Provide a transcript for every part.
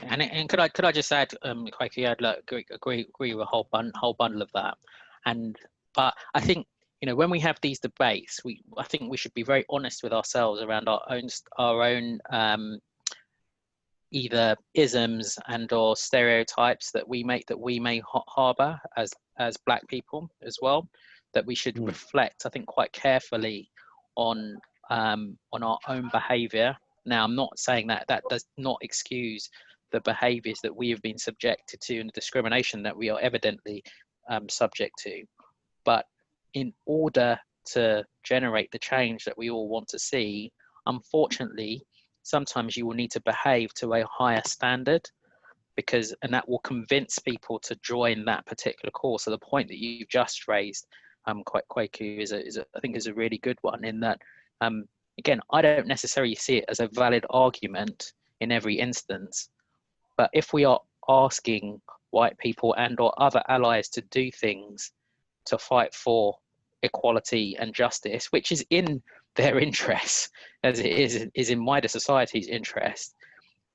And could I just add, Kweku, I'd agree with a whole bundle of that, but I think, you know, when we have these debates, I think we should be very honest with ourselves around our own either isms and or stereotypes that we may harbour as Black people as well, that we should reflect, I think, quite carefully on our own behaviour. Now, I'm not saying that does not excuse the behaviours that we have been subjected to and the discrimination that we are evidently subject to, but in order to generate the change that we all want to see, unfortunately, sometimes you will need to behave to a higher standard, and that will convince people to join that particular cause. So the point that you've just raised, Kweku, I think is a really good one, in that, again, I don't necessarily see it as a valid argument in every instance, but if we are asking white people and or other allies to do things to fight for equality and justice, which is in their interests, as it is in wider society's interest,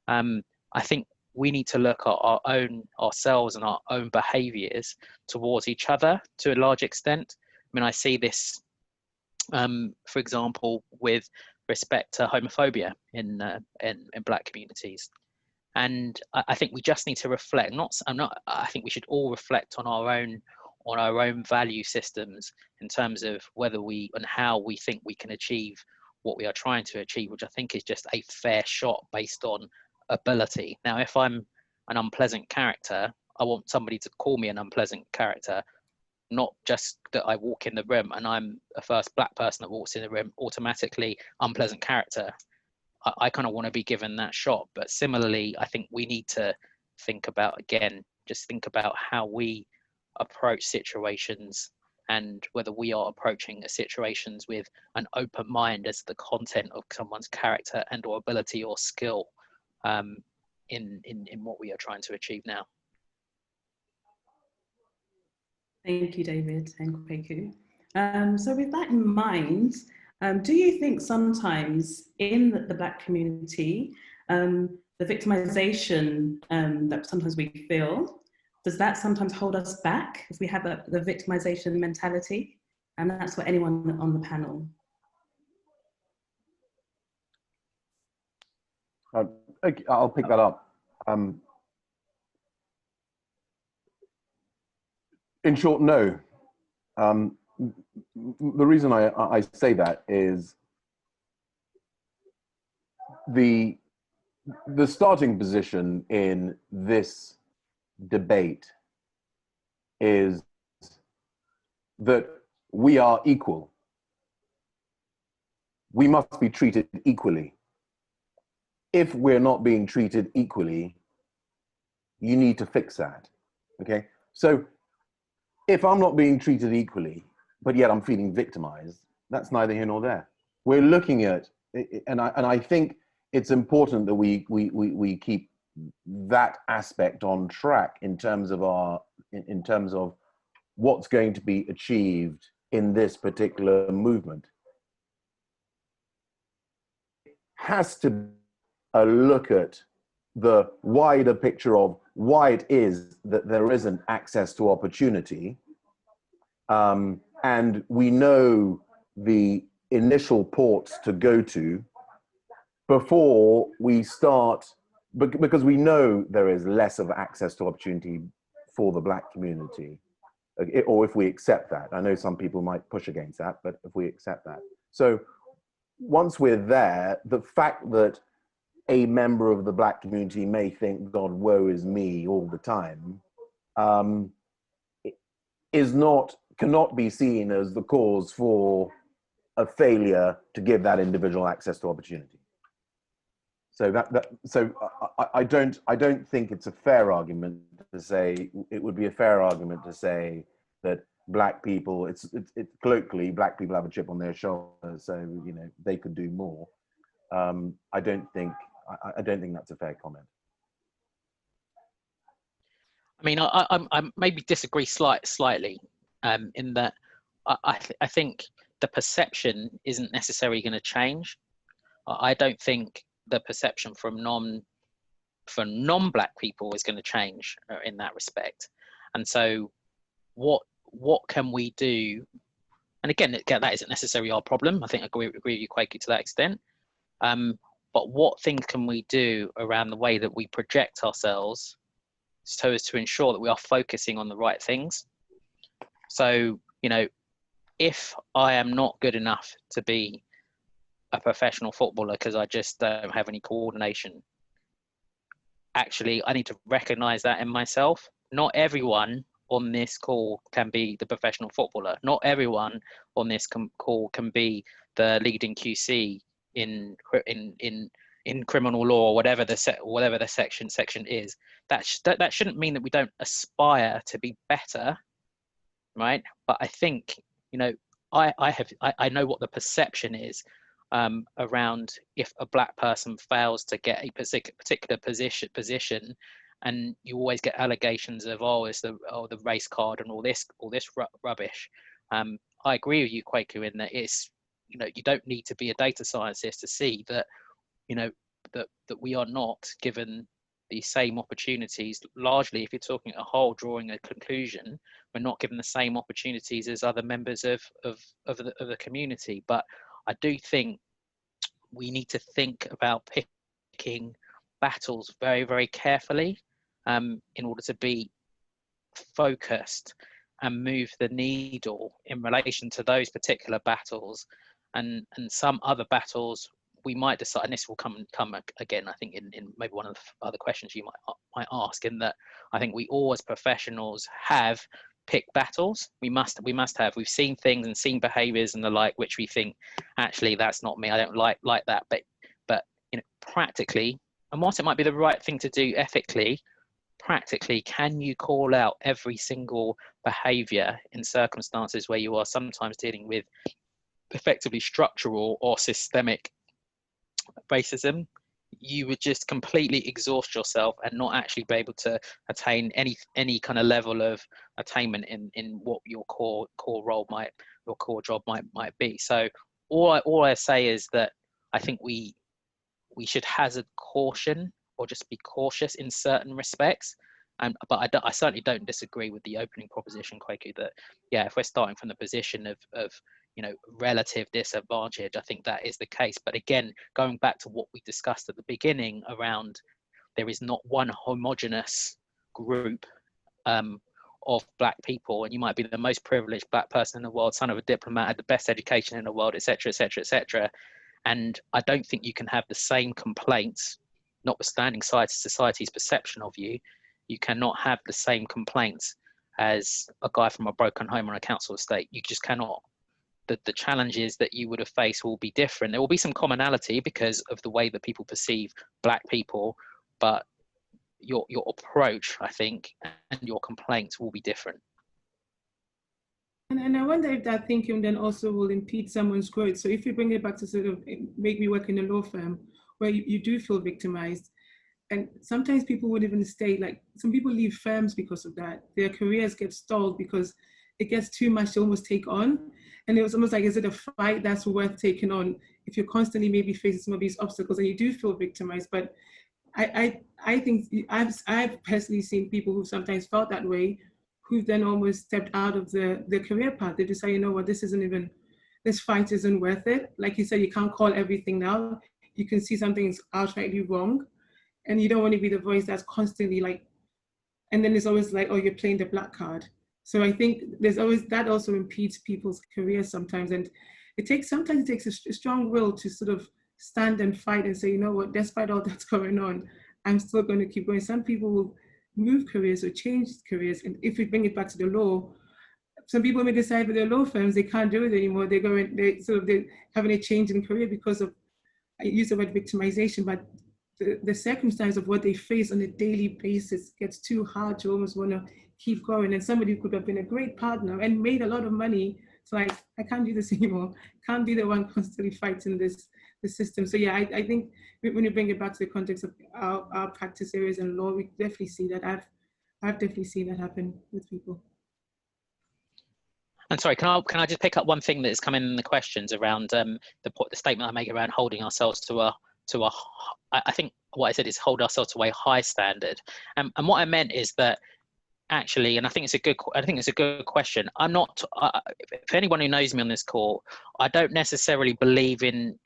I think we need to look at ourselves and our own behaviours towards each other to a large extent. I mean, I see this, for example, with respect to homophobia in Black communities, and I think we just need to reflect. I think we should all reflect on our own value systems in terms of whether and how we think we can achieve what we are trying to achieve, which I think is just a fair shot based on ability. Now, if I'm an unpleasant character, I want somebody to call me an unpleasant character, not just that I walk in the room and I'm the first Black person that walks in the room, automatically unpleasant character. I kind of want to be given that shot. But similarly, I think we need to think about how we approach situations, and whether we are approaching situations with an open mind as to the content of someone's character and or ability or skill in what we are trying to achieve now. Thank you, David and Kweku. So with that in mind, do you think sometimes in the Black community, the victimization that sometimes we feel, does that sometimes hold us back if we have the victimization mentality? And that's for anyone on the panel. I'll pick that up. In short, no. The reason I say that is the starting position in this debate is that we are equal. We must be treated equally. If we're not being treated equally, you need to fix that, okay? So if I'm not being treated equally, but yet I'm feeling victimized, that's neither here nor there. We're looking at, and I think it's important that we keep that aspect on track in terms of what's going to be achieved in this particular movement. It has to be a look at the wider picture of why it is that there isn't access to opportunity. And we know the initial ports to go to before we start, because we know there is less of access to opportunity for the Black community, or if we accept that. I know some people might push against that, but if we accept that. So once we're there, the fact that a member of the Black community may think, God, woe is me all the time, cannot be seen as the cause for a failure to give that individual access to opportunity. So I don't think it's a fair argument to say, it would be a fair argument to say that Black people, it's colloquially, Black people have a chip on their shoulder, so you know they could do more. I don't think that's a fair comment. I mean, I maybe disagree slightly in that I think the perception isn't necessarily going to change. I don't think the perception from for non-black people is going to change in that respect. And so what can we do? And again, that isn't necessarily our problem. I think I agree with you, Kweku, to that extent. But what things can we do around the way that we project ourselves so as to ensure that we are focusing on the right things? So, you know, if I am not good enough to be a professional footballer because I just don't have any coordination, actually, I need to recognize that in myself. Not everyone on this call can be the professional footballer. Not everyone on this call can be the leading QC in criminal law, or whatever the section is. That shouldn't mean that we don't aspire to be better, right? But I think, you know, I know what the perception is around if a black person fails to get a particular position, and you always get allegations of it's the race card and all this rubbish. I agree with you, Kweku, in that it's, you know, you don't need to be a data scientist to see that, you know, that we are not given the same opportunities. Largely, if you're talking a whole, drawing a conclusion, we're not given the same opportunities as other members of the community. But I do think we need to think about picking battles very, very carefully in order to be focused and move the needle in relation to those particular battles, and some other battles we might decide, and this will come again, I think, in maybe one of the other questions you might ask, in that I think we all as professionals have picked battles. We must have. We've seen things and seen behaviours and the like, which we think, actually, that's not me. I don't like that. But you know, practically, and whilst it might be the right thing to do ethically, practically, can you call out every single behaviour in circumstances where you are sometimes dealing with effectively structural or systemic racism? You would just completely exhaust yourself and not actually be able to attain any kind of level of attainment in what your core role your core job might be. So all I say is that I think we should hazard caution, or just be cautious in certain respects. But I certainly don't disagree with the opening proposition, Kweku, that yeah, if we're starting from the position of you know, relative disadvantage, I think that is the case. But again, going back to what we discussed at the beginning around, there is not one homogenous group of black people, and you might be the most privileged black person in the world, son of a diplomat, had the best education in the world, etc., etc., etc. And I don't think you can have the same complaints, notwithstanding society's perception of you. You cannot have the same complaints as a guy from a broken home on a council estate. You just cannot. The challenges that you would have faced will be different. There will be some commonality because of the way that people perceive black people, but your approach, I think, and your complaints will be different. And I wonder if that thinking then also will impede someone's growth. So if you bring it back to sort of make me work in a law firm where you do feel victimized, and sometimes people would even stay, like some people leave firms because of that. Their careers get stalled because it gets too much to almost take on. And it was almost like, is it a fight that's worth taking on if you're constantly maybe facing some of these obstacles and you do feel victimized? But I think I've personally seen people who sometimes felt that way, who then almost stepped out of the career path. They decide, you know what, this fight isn't worth it. Like you said, you can't call everything now. You can see something is outrightly wrong, and you don't want to be the voice that's constantly like, and then it's always like, oh, you're playing the black card. So I think there's always, that also impedes people's careers sometimes. And sometimes it takes a strong will to sort of stand and fight and say, you know what, despite all that's going on, I'm still going to keep going. Some people will move careers or change careers. And if we bring it back to the law, some people may decide with their law firms, they can't do it anymore. They're having a change in career because of, I use the word victimization, but the circumstance of what they face on a daily basis gets too hard to almost want to keep going. And somebody who could have been a great partner and made a lot of money, it's like, I can't do this anymore. Can't be the one constantly fighting the system. So yeah, I think when you bring it back to the context of our practice areas and law, we definitely see that. I've definitely seen that happen with people. And sorry, can I just pick up one thing that has come in the questions around the statement I make around holding ourselves to to a, I think what I said is hold ourselves to a high standard. And what I meant is that actually, and I think it's a good question. I'm not, if anyone who knows me on this call, I don't necessarily believe in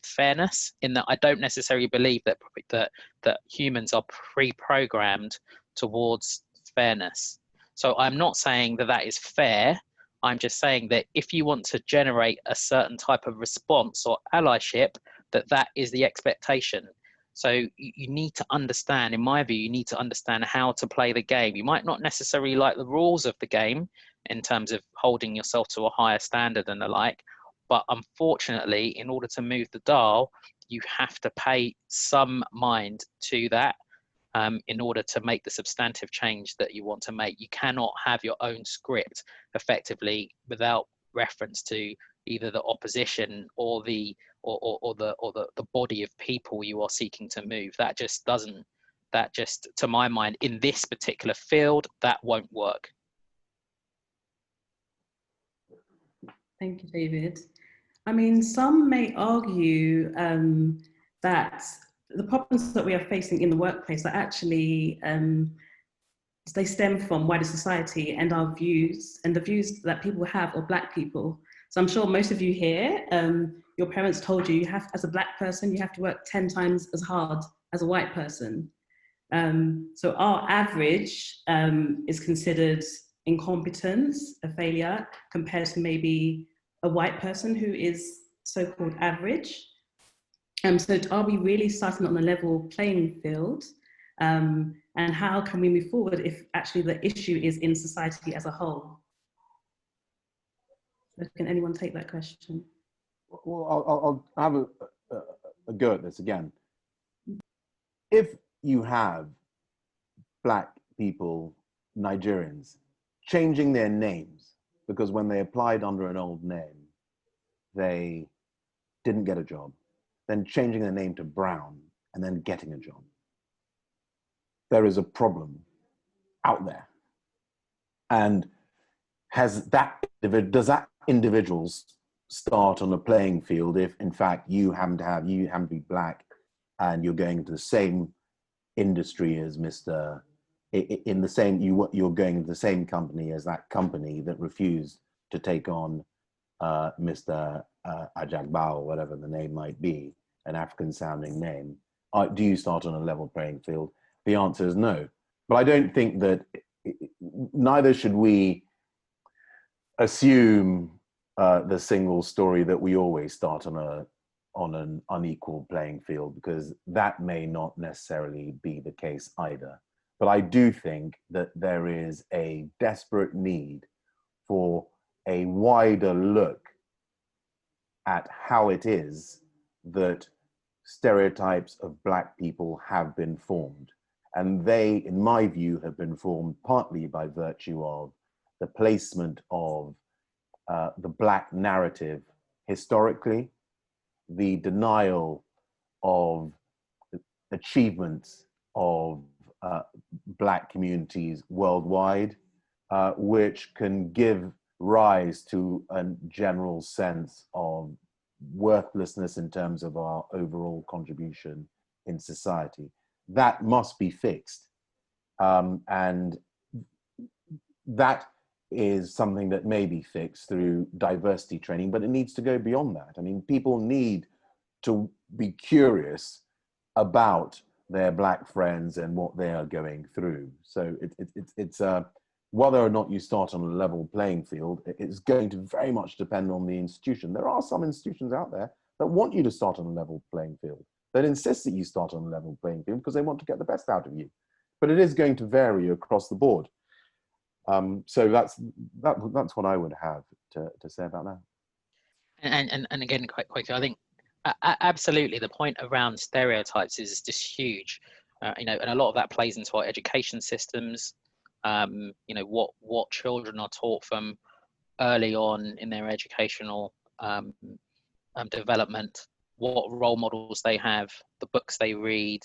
fairness, in that I don't necessarily believe that humans are pre-programmed towards fairness. So I'm not saying that that is fair. I'm just saying that if you want to generate a certain type of response or allyship, that is the expectation. So you need to understand, in my view, you need to understand how to play the game. You might not necessarily like the rules of the game in terms of holding yourself to a higher standard and the like, but unfortunately, in order to move the dial, you have to pay some mind to that in order to make the substantive change that you want to make. You cannot have your own script effectively without reference to either the opposition or the body of people you are seeking to move. That just, to my mind, in this particular field, that won't work. Thank you, David. I mean, some may argue that the problems that we are facing in the workplace are actually, they stem from wider society and our views and the views that people have, or Black people. So I'm sure most of you here, your parents told you have, as a Black person, you have to work 10 times as hard as a white person. So our average is considered incompetence, a failure, compared to maybe a white person who is so-called average. So are we really starting on a level playing field? And how can we move forward if actually the issue is in society as a whole? So can anyone take that question? Well, I'll have a go at this again. If you have Black people, Nigerians, changing their names because when they applied under an old name, they didn't get a job, then changing their name to Brown and then getting a job, there is a problem out there. And does that individuals start on a playing field if in fact you happen to be Black and you're going into the same industry as you're going into the same company as that company that refused to take on Mr. Ajagba, or whatever the name might be, an African sounding name? Do you start on a level playing field? The answer is no. But I don't think that, neither should we assume the single story that we always start on an unequal playing field, because that may not necessarily be the case either. But I do think that there is a desperate need for a wider look at how it is that stereotypes of Black people have been formed. And they, in my view, have been formed partly by virtue of the placement of the Black narrative historically, the denial of achievements of Black communities worldwide, which can give rise to a general sense of worthlessness in terms of our overall contribution in society. That must be fixed. And that is something that may be fixed through diversity training, but it needs to go beyond that. I mean, people need to be curious about their Black friends and what they are going through. So it's whether or not you start on a level playing field, it's going to very much depend on the institution. There are some institutions out there that want you to start on a level playing field, that insist that you start on a level playing field because they want to get the best out of you. But it is going to vary across the board. So that's what I would have to say about that. And again, quite quickly, I think absolutely the point around stereotypes is just huge. You know, and a lot of that plays into our education systems. You know, what children are taught from early on in their educational development, what role models they have, the books they read,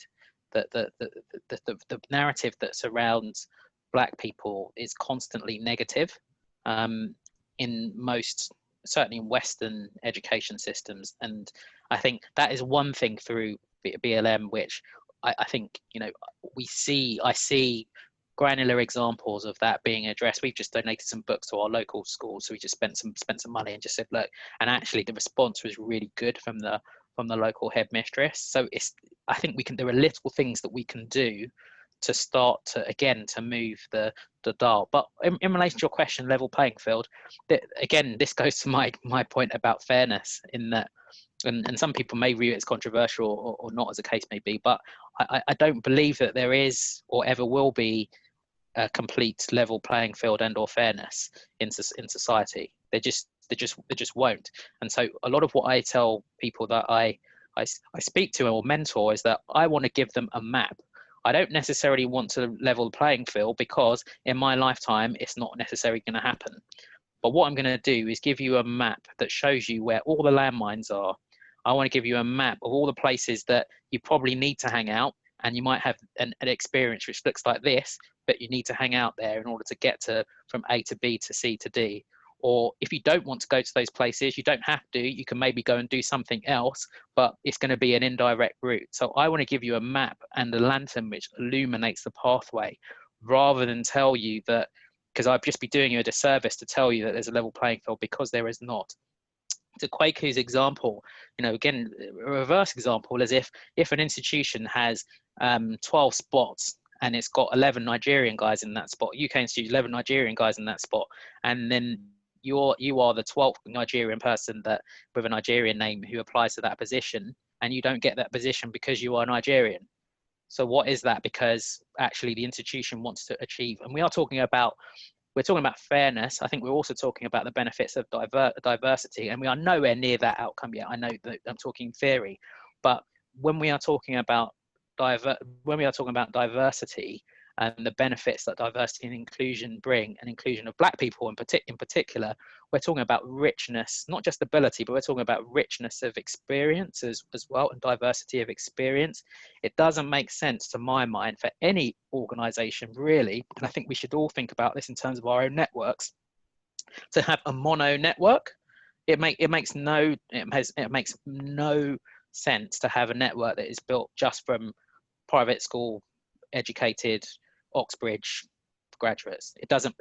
the narrative that surrounds Black people is constantly negative in most, certainly in Western education systems. And I think that is one thing through BLM, which I think, you know, I see granular examples of that being addressed. We've just donated some books to our local schools, so we just spent some money and just said, look, and actually the response was really good from the local headmistress. So I think there are little things that we can do to start to move the dial. But in relation to your question, level playing field, again, this goes to my point about fairness, in that, and some people may view it as controversial or not, as the case may be, but I don't believe that there is or ever will be a complete level playing field and or fairness in society. They just won't. And so a lot of what I tell people that I speak to or mentor is that I want to give them a map. I don't necessarily want to level the playing field, because in my lifetime it's not necessarily going to happen. But what I'm going to do is give you a map that shows you where all the landmines are. I want to give you a map of all the places that you probably need to hang out, and you might have an experience which looks like this, but you need to hang out there in order to get from A to B to C to D. Or if you don't want to go to those places, you don't have to. You can maybe go and do something else, but it's going to be an indirect route. So I want to give you a map and a lantern which illuminates the pathway, rather than tell you that, because I'd just be doing you a disservice to tell you that there's a level playing field, because there is not. To Kweku's example, you know, again, a reverse example is if an institution has 12 spots and it's got 11 Nigerian guys in that spot, UK institute, 11 Nigerian guys in that spot, and then you are the 12th Nigerian person that with a Nigerian name who applies to that position, and you don't get that position because you are Nigerian. So what is that? Because actually the institution wants to achieve, and we're talking about fairness. I think we're also talking about the benefits of diversity, and we are nowhere near that outcome yet. I know that I'm talking theory, but when we are talking about diversity and the benefits that diversity and inclusion bring, and inclusion of Black people in particular, we're talking about richness, not just ability, but we're talking about richness of experience as well, and diversity of experience. It doesn't make sense, to my mind, for any organization really, and I think we should all think about this in terms of our own networks, to have a mono network. It makes no sense to have a network that is built just from private school educated Oxbridge graduates. It doesn't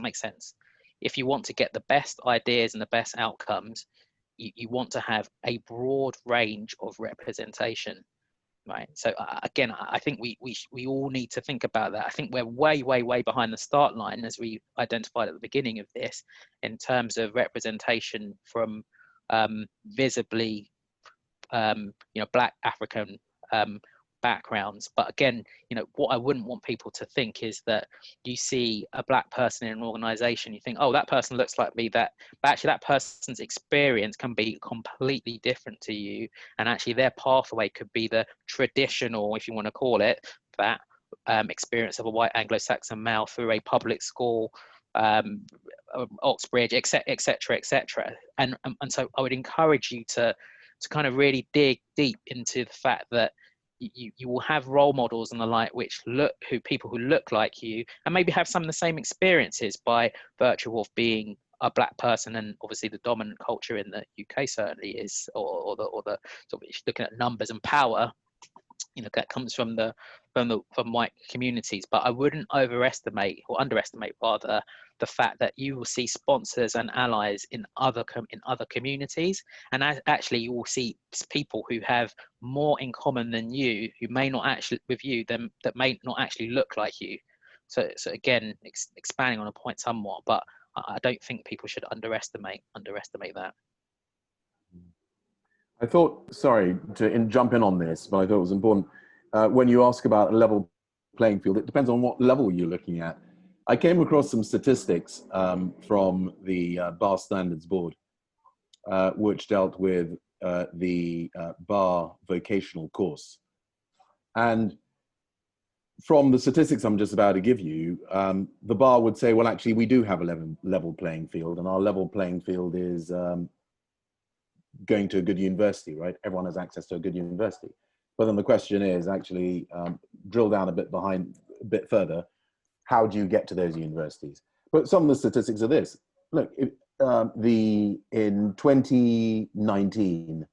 make sense. If you want to get the best ideas and the best outcomes, you want to have a broad range of representation, right? So again, I think we all need to think about that. I think we're way behind the start line, as we identified at the beginning of this, in terms of representation from visibly Black African backgrounds. But again, what I wouldn't want people to think is that you see a Black person in an organization, you think, oh, that person looks like me, but actually that person's experience can be completely different to you, and actually their pathway could be the traditional, if you want to call it that, experience of a white Anglo-Saxon male through a public school, Oxbridge, etc. And so I would encourage you to really dig deep into the fact that you will have role models and the like people who look like you, and maybe have some of the same experiences by virtue of being a Black person. And obviously the dominant culture in the UK certainly is, or the sort of, if you're looking at numbers and power, that comes from white communities. But I wouldn't underestimate rather the fact that you will see sponsors and allies in other communities, and actually you will see people who have more in common than you, who may not actually that may not actually look like you. So again, expanding on a point somewhat, but I don't think people should underestimate that. I thought, sorry to jump in on this, but I thought it was important. When you ask about a level playing field, it depends on what level you're looking at. I came across some statistics from the Bar Standards Board, which dealt with the bar vocational course. And from the statistics I'm just about to give you, the bar would say, well, actually, we do have a level playing field, and our level playing field is going to a good university, right? Everyone has access to a good university. But then the question is actually drill down a bit further. How do you get to those universities? But some of the statistics are this. Look, in 2019,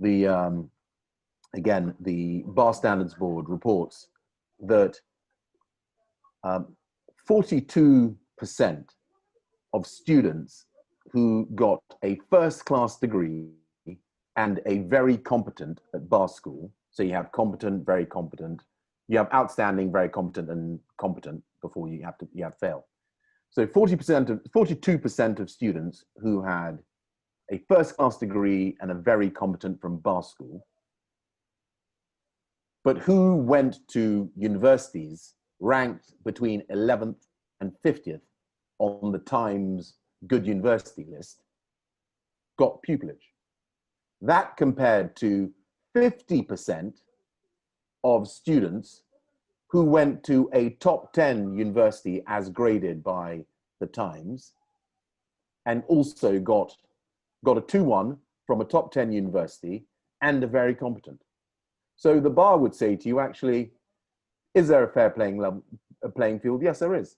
again, the Bar Standards Board reports that 42% of students who got a first-class degree and a very competent at bar school, so you have competent, very competent, you have outstanding, very competent, and competent before you have fail. So 42% of students who had a first-class degree and a very competent from bar school, but who went to universities ranked between 11th and 50th on the Times Good University list, got pupillage. That compared to 50% of students who went to a top 10 university as graded by the Times and also got a 2-1 from a top 10 university and a very competent. So the bar would say to you, actually, is there a fair playing field? Yes, there is.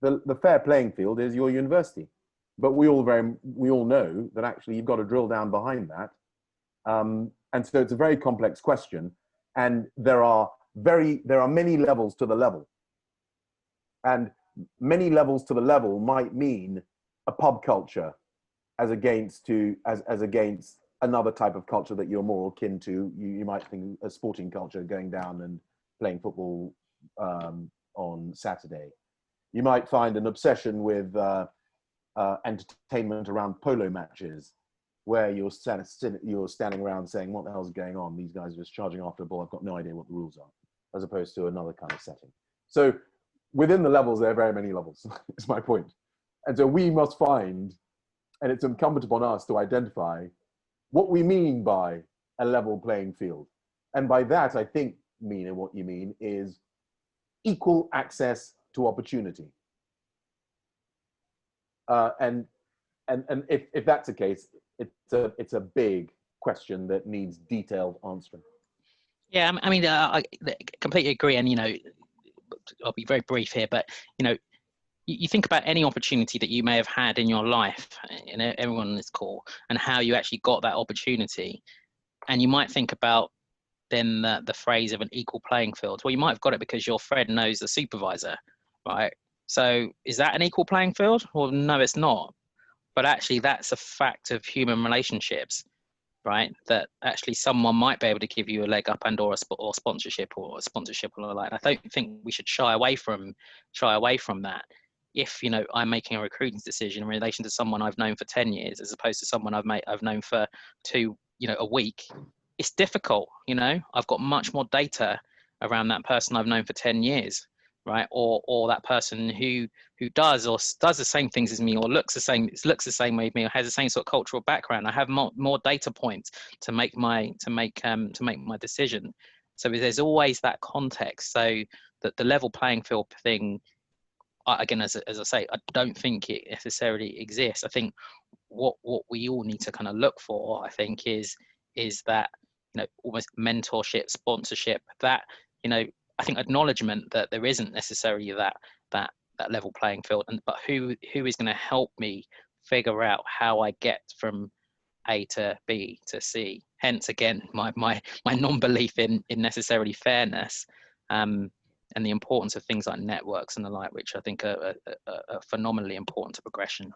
The fair playing field is your university. But we all know that actually you've got to drill down behind that. And so it's a very complex question. And there are many levels to the level. And many levels to the level might mean a pub culture as against another type of culture that you're more akin to. You might think a sporting culture, going down and playing football on Saturday. You might find an obsession with entertainment around polo matches, where you're standing around saying, what the hell's going on? These guys are just charging after a ball. I've got no idea what the rules are, as opposed to another kind of setting. So within the levels, there are very many levels, is my point. And so we must find, and it's incumbent upon us to identify what we mean by a level playing field. And by that, I think, Meena, what you mean is equal access to opportunity. And if that's the case, it's a big question that needs detailed answering. Yeah, I mean, I completely agree. And, I'll be very brief here, but, you think about any opportunity that you may have had in your life, and everyone on this call, and how you actually got that opportunity. And you might think about then the phrase of an equal playing field. Well, you might have got it because your friend knows the supervisor, right? So is that an equal playing field? Well, no, it's not. But actually, that's a fact of human relationships, right? That actually someone might be able to give you a leg up or sponsorship or like. I don't think we should shy away from that. If I'm making a recruiting decision in relation to someone I've known for 10 years as opposed to someone I've known for a week, it's difficult. I've got much more data around that person I've known for 10 years, right? Or that person who does the same things as me, or looks the same way as me, or has the same sort of cultural background. I have more data points to make my decision. So there's always that context. So that the level playing field thing, again, as I say, I don't think it necessarily exists. I think what we all need to kind of look for, I think, is that almost mentorship, sponsorship, that I think acknowledgement that there isn't necessarily that level playing field, but who is going to help me figure out how I get from A to B to C. Hence, again, my non-belief in necessarily fairness. And the importance of things like networks and the like, which I think are phenomenally important to progression.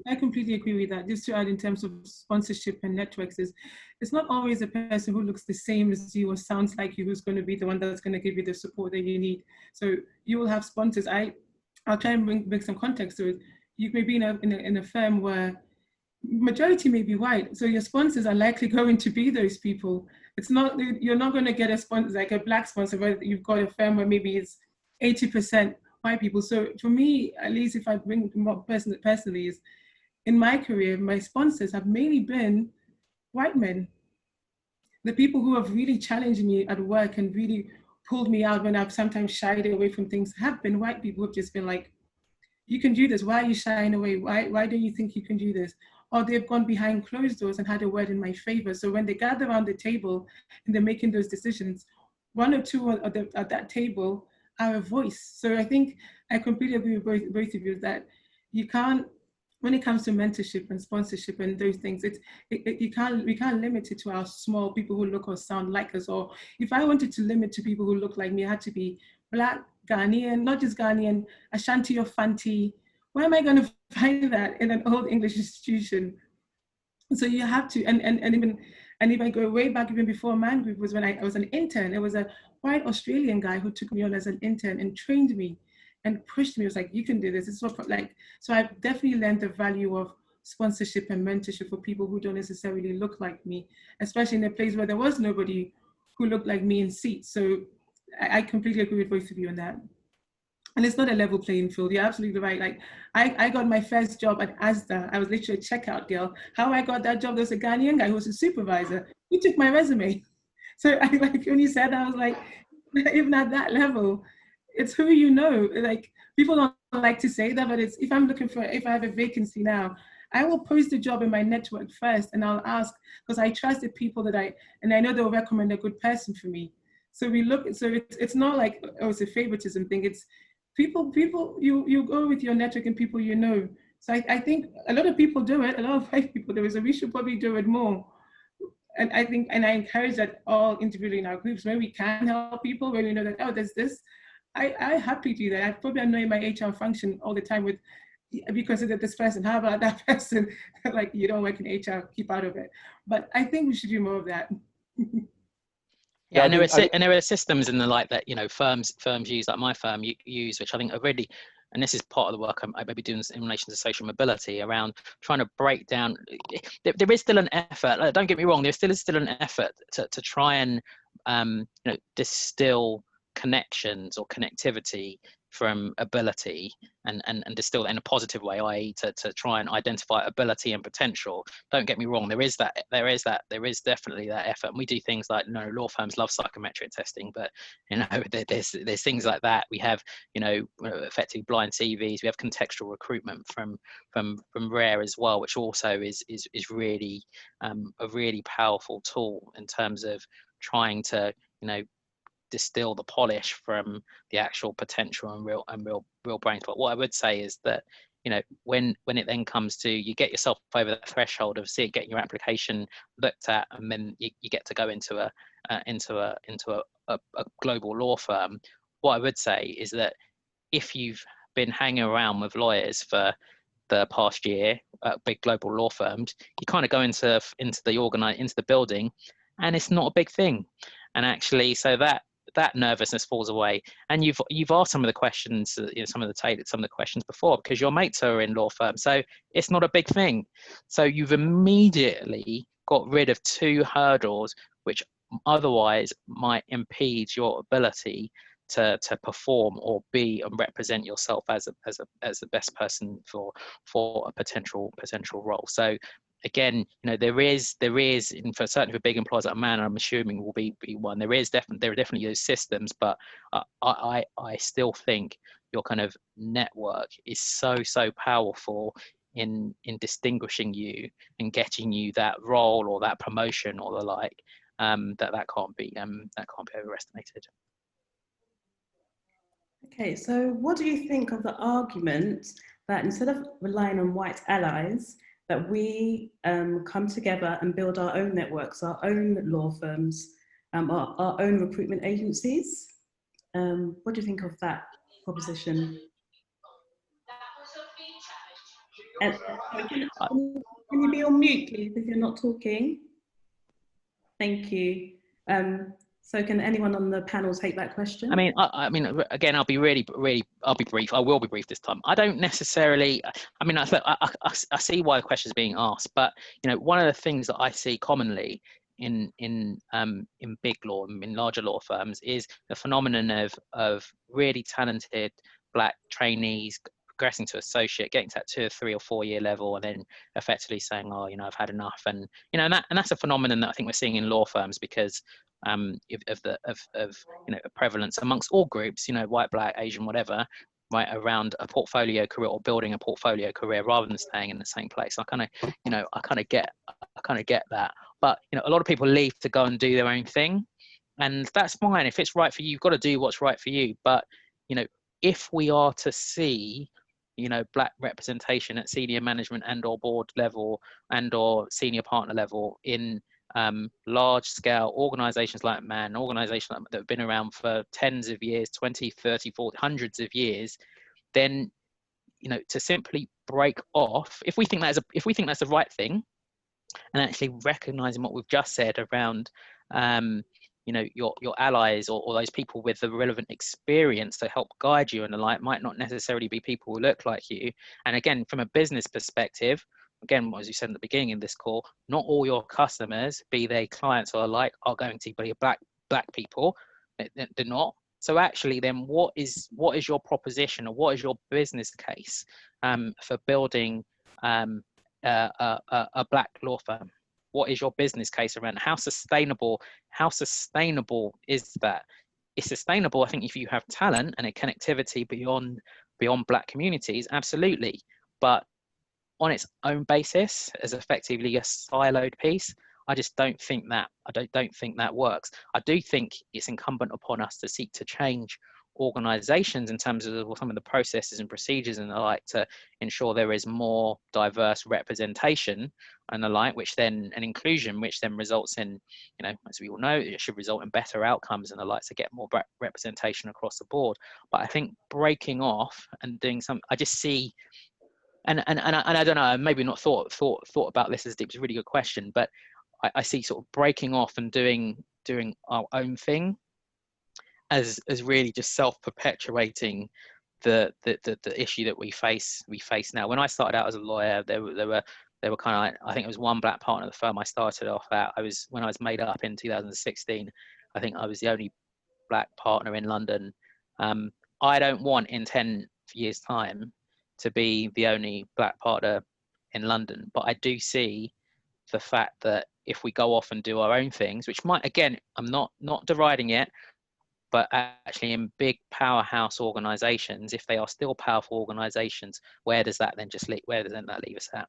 I completely agree with that. Just to add, in terms of sponsorship and networks, it's not always a person who looks the same as you or sounds like you who's going to be the one that's going to give you the support that you need. So you will have sponsors. I'll try and bring some context to it. You may be in a firm where majority may be white, so your sponsors are likely going to be those people. You're not going to get a sponsor like a black sponsor, but you've got a firm where maybe it's 80% white people. So for me, at least if I bring more personally, is in my career, my sponsors have mainly been white men. The people who have really challenged me at work and really pulled me out when I've sometimes shied away from things have been white people who've just been like, you can do this. Why are you shying away? Why don't you think you can do this? Or they've gone behind closed doors and had a word in my favor. So when they gather around the table and they're making those decisions, one or two at that table are a voice. So I think I completely agree with both of you that you can't when it comes to mentorship and sponsorship and those things, we can't limit it to our small people who look or sound like us. Or if I wanted to limit to people who look like me, I had to be Black, Ghanaian, not just Ghanaian, Ashanti or Fanti. Where am I going to find that in an old English institution? So you have to, and if I go way back, even before Man Group, was when I was an intern. It was a white Australian guy who took me on as an intern and trained me and pushed me. It was like, you can do this. It's what, like, so I've definitely learned the value of sponsorship and mentorship for people who don't necessarily look like me, especially in a place where there was nobody who looked like me in seats. So I completely agree with both of you on that. And it's not a level playing field. You're absolutely right. Like I got my first job at Asda. I was literally a checkout girl. How I got that job, there was a Ghanaian guy who was a supervisor. He took my resume. So I, like when you said that, I was like, even at that level, it's who you know. Like people don't like to say that, but it's, if I have a vacancy now, I will post the job in my network first, and I'll ask, because I trust the people that I know they'll recommend a good person for me. So we look, so it's not like, oh, it's a favoritism thing. It's people, you go with your network and people you know. So I think a lot of people do it, a lot of white people do it, so we should probably do it more. And I think, and I encourage that all individually in our groups, where we can help people, where we know that, oh, there's this, I happily do that. I probably am knowing my HR function all the time with, have you considered this person? How about that person? Like, you don't work in HR, keep out of it. But I think we should do more of that. Yeah, and there are systems in the like that, you know, firms use, like my firm use, which I think are really, and this is part of the work I may be doing in relation to social mobility, around trying to break down. There is still an effort. Like, don't get me wrong. There still is an effort to try and you know, distill connections or connectivity from ability and distill in a positive way, i.e. to try and identify ability and potential. Don't get me wrong, there is definitely that effort, and we do things like, you know, law firms love psychometric testing, but you know, there's things like that. We have, you know, effectively blind CVs. We have contextual recruitment from Rare as well, which also is really a really powerful tool in terms of trying to, you know, distill the polish from the actual potential and real brains. But what I would say is that, you know, when it then comes to, you get yourself over that threshold of getting your application looked at, and then you get to go into a global law firm. What I would say is that if you've been hanging around with lawyers for the past year at big global law firms, you kind of go into the building, and it's not a big thing. And actually, so that nervousness falls away, and you've asked some of the questions, you know, some of the questions before, because your mates are in law firms, so it's not a big thing. So you've immediately got rid of two hurdles which otherwise might impede your ability to perform or be and represent yourself as the best person for a potential role. So again, you know, there is, for certainly for big employers like Man, I'm assuming will be one. There are definitely those systems, but I still think your kind of network is so powerful in distinguishing you and getting you that role or that promotion or the like, that can't be overestimated. Okay, so what do you think of the argument that instead of relying on white allies, that we come together and build our own networks, our own law firms, our own recruitment agencies? What do you think of that proposition? And can you be on mute, please, if you're not talking? Thank you. So can anyone on the panel take that question? I mean, again, I'll be brief. I will be brief this time. I don't necessarily, I mean, I see why the question is being asked, but, you know, one of the things that I see commonly in big law, in larger law firms, is the phenomenon of really talented Black trainees progressing to associate, getting to that 2 or 3 or 4 year level, and then effectively saying, oh, you know, I've had enough. And, you know, and that's a phenomenon that I think we're seeing in law firms, because of you know, a prevalence amongst all groups, you know, white, Black, Asian, whatever, right, around a portfolio career or building a portfolio career rather than staying in the same place. I kind of get that. But, you know, a lot of people leave to go and do their own thing, and that's fine. If it's right for you, you've got to do what's right for you. But, you know, if we are to see you know, black representation at senior management and or board level and or senior partner level in large scale organizations like Man, organizations that have been around for tens of years, 20, 30, 40, hundreds of years, then, you know, to simply break off, if we think that's the right thing, and actually recognizing what we've just said around, you know, your allies or those people with the relevant experience to help guide you and the like might not necessarily be people who look like you. And again, from a business perspective, again, as you said at the beginning of this call, not all your customers, be they clients or alike, are going to be black people. They're not. So actually, then what is your proposition, or what is your business case for building a black law firm? What is your business case around how sustainable is that? It's sustainable, I think, if you have talent and a connectivity beyond black communities, absolutely. But on its own basis, as effectively a siloed piece, I just don't think that works. I do think it's incumbent upon us to seek to change organizations in terms of some of the processes and procedures and the like, to ensure there is more diverse representation and the like, which then, and inclusion, which then results in, you know, as we all know, it should result in better outcomes and the like, to get more representation across the board. But I think breaking off and doing some, I just see, and I don't know, I maybe not thought about this as deep. It's a really good question, but I see sort of breaking off and doing our own thing as really just self-perpetuating the issue that we face now. When I started out as a lawyer, there were kind of, I think it was one black partner at the firm I started off at. When I was made up in 2016, I think I was the only black partner in London. I don't want in 10 years' time to be the only black partner in London, but I do see the fact that if we go off and do our own things, which might, again, I'm not deriding it, but actually in big powerhouse organizations, if they are still powerful organizations, where does that leave us at?